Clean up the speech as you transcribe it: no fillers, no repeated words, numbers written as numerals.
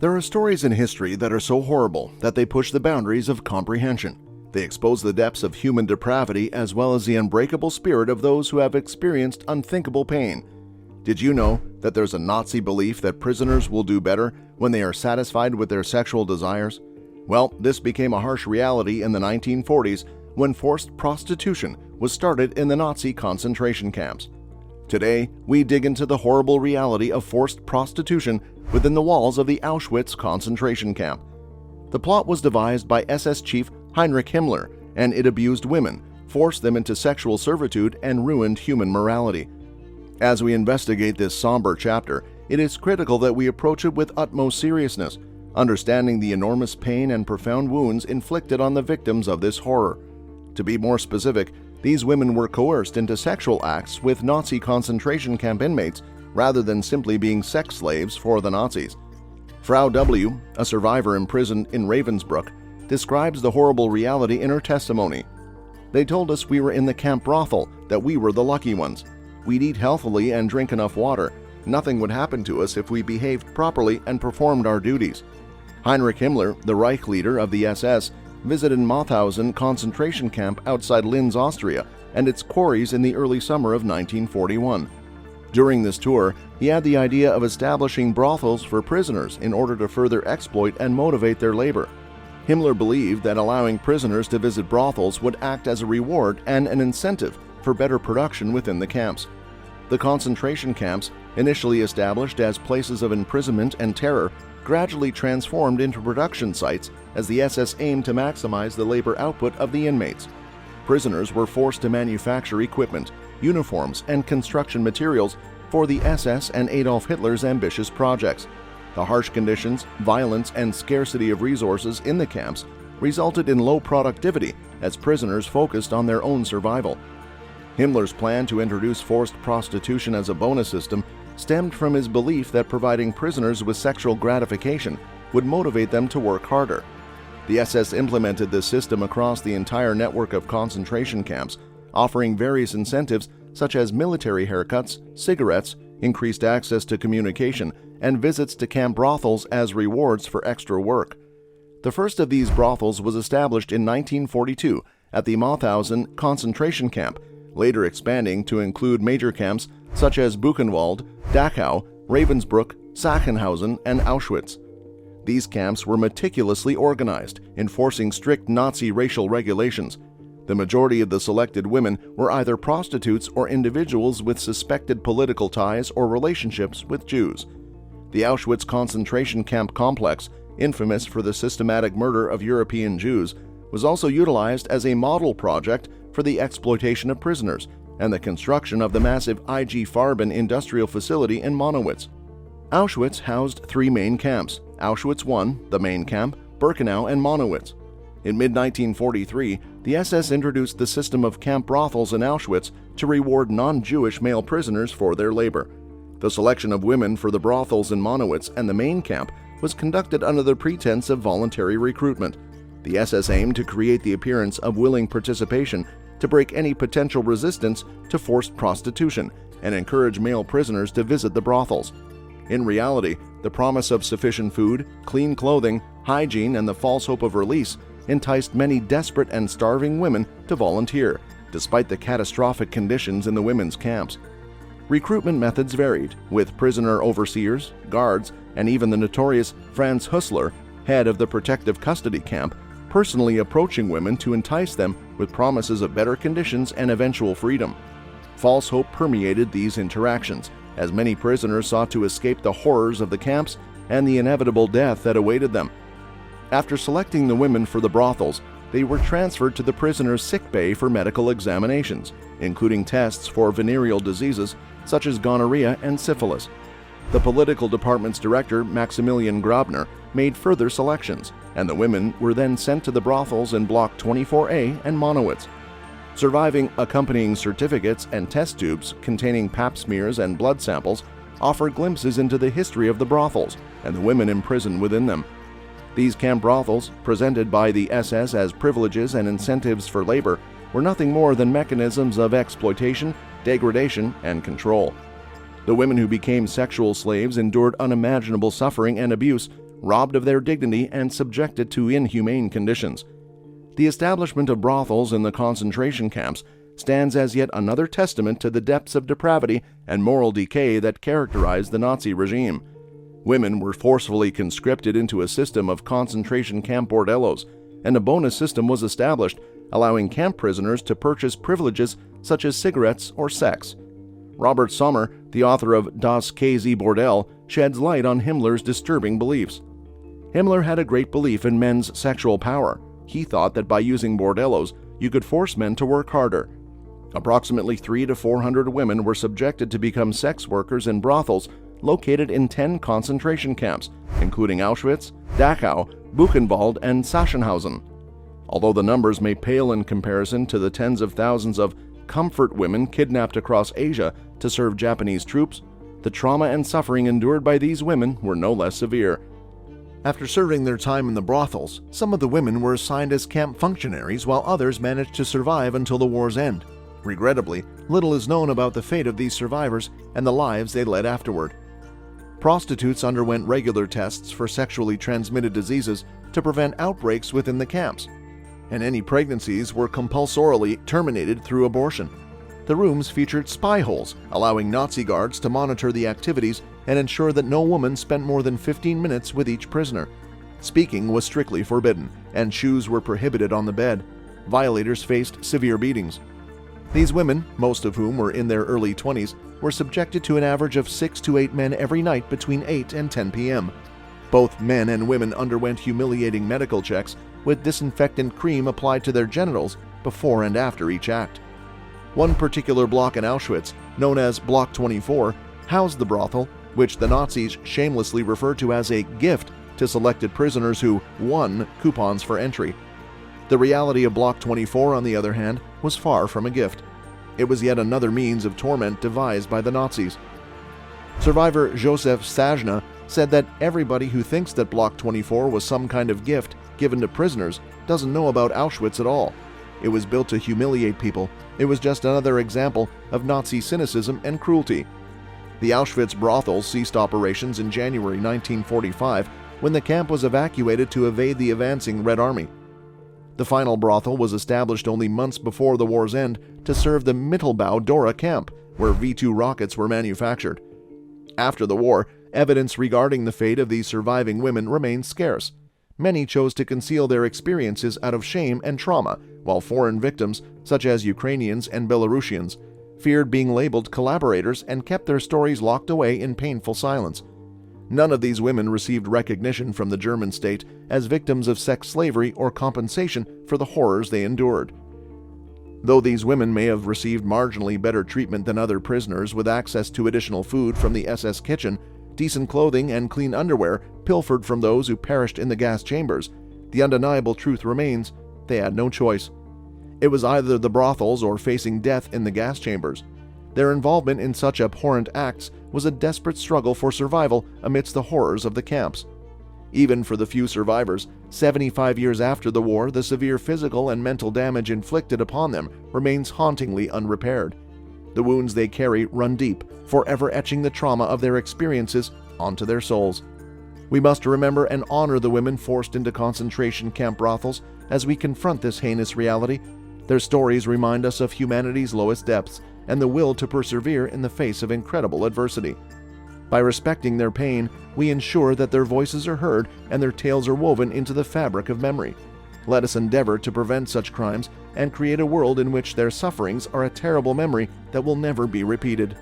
There are stories in history that are so horrible that they push the boundaries of comprehension. They expose the depths of human depravity as well as the unbreakable spirit of those who have experienced unthinkable pain. Did you know that there's a Nazi belief that prisoners will do better when they are satisfied with their sexual desires? Well, this became a harsh reality in the 1940s when forced prostitution was started in the Nazi concentration camps. Today, we dig into the horrible reality of forced prostitution within the walls of the Auschwitz concentration camp. The plot was devised by SS Chief Heinrich Himmler, and it abused women, forced them into sexual servitude, and ruined human morality. As we investigate this somber chapter, it is critical that we approach it with utmost seriousness, understanding the enormous pain and profound wounds inflicted on the victims of this horror. To be more specific, these women were coerced into sexual acts with Nazi concentration camp inmates rather than simply being sex slaves for the Nazis. Frau W., a survivor imprisoned in Ravensbrück, describes the horrible reality in her testimony. "They told us we were in the camp brothel, that we were the lucky ones. We'd eat healthily and drink enough water. Nothing would happen to us if we behaved properly and performed our duties." Heinrich Himmler, the Reich leader of the SS, visited Mauthausen concentration camp outside Linz, Austria, and its quarries in the early summer of 1941. During this tour, he had the idea of establishing brothels for prisoners in order to further exploit and motivate their labor. Himmler believed that allowing prisoners to visit brothels would act as a reward and an incentive for better production within the camps. The concentration camps, initially established as places of imprisonment and terror, gradually transformed into production sites as the SS aimed to maximize the labor output of the inmates. Prisoners were forced to manufacture equipment, uniforms, and construction materials for the SS and Adolf Hitler's ambitious projects. The harsh conditions, violence, and scarcity of resources in the camps resulted in low productivity as prisoners focused on their own survival. Himmler's plan to introduce forced prostitution as a bonus system stemmed from his belief that providing prisoners with sexual gratification would motivate them to work harder. The SS implemented this system across the entire network of concentration camps, offering various incentives such as military haircuts, cigarettes, increased access to communication, and visits to camp brothels as rewards for extra work. The first of these brothels was established in 1942 at the Mauthausen concentration camp, later expanding to include major camps such as Buchenwald, Dachau, Ravensbrück, Sachsenhausen, and Auschwitz. These camps were meticulously organized, enforcing strict Nazi racial regulations. The majority of the selected women were either prostitutes or individuals with suspected political ties or relationships with Jews. The Auschwitz concentration camp complex, infamous for the systematic murder of European Jews, was also utilized as a model project for the exploitation of prisoners and the construction of the massive IG Farben industrial facility in Monowitz. Auschwitz housed three main camps: Auschwitz I, the main camp, Birkenau, and Monowitz. In mid-1943, the SS introduced the system of camp brothels in Auschwitz to reward non-Jewish male prisoners for their labor. The selection of women for the brothels in Monowitz and the main camp was conducted under the pretense of voluntary recruitment. The SS aimed to create the appearance of willing participation to break any potential resistance to forced prostitution and encourage male prisoners to visit the brothels. In reality, the promise of sufficient food, clean clothing, hygiene, and the false hope of release enticed many desperate and starving women to volunteer, despite the catastrophic conditions in the women's camps. Recruitment methods varied, with prisoner overseers, guards, and even the notorious Franz Hüssler, head of the protective custody camp, personally approaching women to entice them with promises of better conditions and eventual freedom. False hope permeated these interactions, as many prisoners sought to escape the horrors of the camps and the inevitable death that awaited them. After selecting the women for the brothels, they were transferred to the prisoners' sick bay for medical examinations, including tests for venereal diseases such as gonorrhea and syphilis. The political department's director, Maximilian Grabner, made further selections, and the women were then sent to the brothels in Block 24A and Monowitz. Surviving accompanying certificates and test tubes containing pap smears and blood samples offer glimpses into the history of the brothels and the women imprisoned within them. These camp brothels, presented by the SS as privileges and incentives for labor, were nothing more than mechanisms of exploitation, degradation, and control. The women who became sexual slaves endured unimaginable suffering and abuse, robbed of their dignity and subjected to inhumane conditions. The establishment of brothels in the concentration camps stands as yet another testament to the depths of depravity and moral decay that characterized the Nazi regime. Women were forcefully conscripted into a system of concentration camp bordellos, and a bonus system was established, allowing camp prisoners to purchase privileges such as cigarettes or sex. Robert Sommer, the author of Das KZ Bordell, sheds light on Himmler's disturbing beliefs. Himmler had a great belief in men's sexual power. He thought that by using bordellos, you could force men to work harder. Approximately 300 to 400 women were subjected to become sex workers in brothels located in 10 concentration camps, including Auschwitz, Dachau, Buchenwald, and Sachsenhausen. Although the numbers may pale in comparison to the tens of thousands of comfort women kidnapped across Asia to serve Japanese troops, the trauma and suffering endured by these women were no less severe. After serving their time in the brothels, some of the women were assigned as camp functionaries while others managed to survive until the war's end. Regrettably, little is known about the fate of these survivors and the lives they led afterward. Prostitutes underwent regular tests for sexually transmitted diseases to prevent outbreaks within the camps, and any pregnancies were compulsorily terminated through abortion. The rooms featured spy holes, allowing Nazi guards to monitor the activities and ensure that no woman spent more than 15 minutes with each prisoner. Speaking was strictly forbidden, and shoes were prohibited on the bed. Violators faced severe beatings. These women, most of whom were in their early 20s, were subjected to an average of 6 to 8 men every night between 8 and 10 p.m. Both men and women underwent humiliating medical checks with disinfectant cream applied to their genitals before and after each act. One particular block in Auschwitz, known as Block 24, housed the brothel, which the Nazis shamelessly referred to as a gift to selected prisoners who won coupons for entry. The reality of Block 24, on the other hand, was far from a gift. It was yet another means of torment devised by the Nazis. Survivor Joseph Sajna said that everybody who thinks that Block 24 was some kind of gift given to prisoners doesn't know about Auschwitz at all. It was built to humiliate people. It was just another example of Nazi cynicism and cruelty. The Auschwitz brothels ceased operations in January 1945 when the camp was evacuated to evade the advancing Red Army. The final brothel was established only months before the war's end to serve the Mittelbau Dora camp, where V-2 rockets were manufactured. After the war, evidence regarding the fate of these surviving women remained scarce. Many chose to conceal their experiences out of shame and trauma, while foreign victims, such as Ukrainians and Belarusians, feared being labeled collaborators and kept their stories locked away in painful silence. None of these women received recognition from the German state as victims of sex slavery or compensation for the horrors they endured. Though these women may have received marginally better treatment than other prisoners with access to additional food from the SS kitchen, decent clothing, and clean underwear pilfered from those who perished in the gas chambers, the undeniable truth remains: they had no choice. It was either the brothels or facing death in the gas chambers. Their involvement in such abhorrent acts was a desperate struggle for survival amidst the horrors of the camps. Even for the few survivors, 75 years after the war, the severe physical and mental damage inflicted upon them remains hauntingly unrepaired. The wounds they carry run deep, forever etching the trauma of their experiences onto their souls. We must remember and honor the women forced into concentration camp brothels as we confront this heinous reality. Their stories remind us of humanity's lowest depths and the will to persevere in the face of incredible adversity. By respecting their pain, we ensure that their voices are heard and their tales are woven into the fabric of memory. Let us endeavor to prevent such crimes and create a world in which their sufferings are a terrible memory that will never be repeated.